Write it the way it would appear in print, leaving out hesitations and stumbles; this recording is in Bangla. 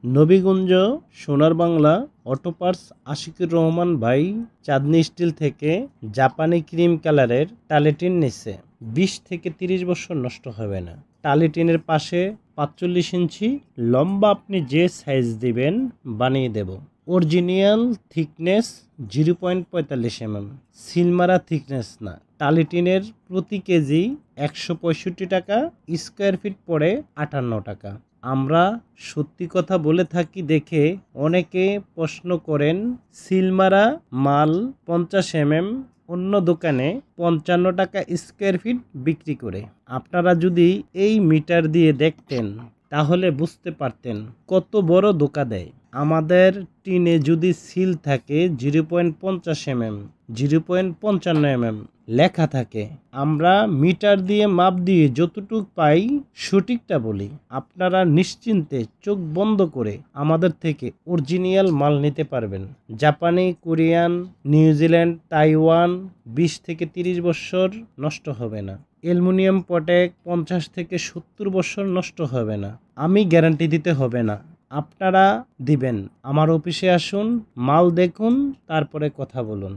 নবীগঞ্জ সোনার বাংলা অটো পার্টস আশিকুর রহমান ভাই চাঁদনী স্টিল থেকে জাপানি ক্রিম কালারের টালিটিন নিচ্ছে। 20 থেকে 30 বছর নষ্ট হবে না। টালিটিনের পাশে 45 ইঞ্চি লম্বা আপনি যে সাইজ দিবেন বানিয়ে দেব। অরিজিনাল থিকনেস 0.45 mm, সিলমারা থিকনেস না। টালিটিনের প্রতি কেজি 165 টাকা, স্কোয়ার ফিট পড়ে 58 টাকা। আমরা সত্যি কথা বলে থাকি দেখে অনেকে প্রশ্ন করেন, সিলমারা মাল 50 mm অন্য দোকানে 55 টাকা স্কোয়ার ফিট বিক্রি করে। আপনারা যদি এই মিটার দিয়ে দেখতেন তাহলে বুঝতে পারতেন কত বড় ধোঁকা দেয়। আমাদের টিনে যদি সিল থাকে 0.50 mm, 0.55 mm লেখা থাকে, আমরা মিটার দিয়ে মাপ দিয়ে যতটুক পাই সঠিকটা বলি। আপনারা নিশ্চিন্তে চোখ বন্ধ করে আমাদের থেকে অরিজিনাল মাল নিতে পারবেন। জাপানি, কোরিয়ান, নিউজিল্যান্ড, তাইওয়ান 20 থেকে 30 বছর নষ্ট হবে না। অ্যালুমিনিয়াম প্রোটেক 50 থেকে 70 বছর নষ্ট হবে না। আমি গ্যারান্টি দিতে হবে না, আপনারা দিবেন। আমার অফিসে আসুন, মাল দেখুন, তারপরে কথা বলুন।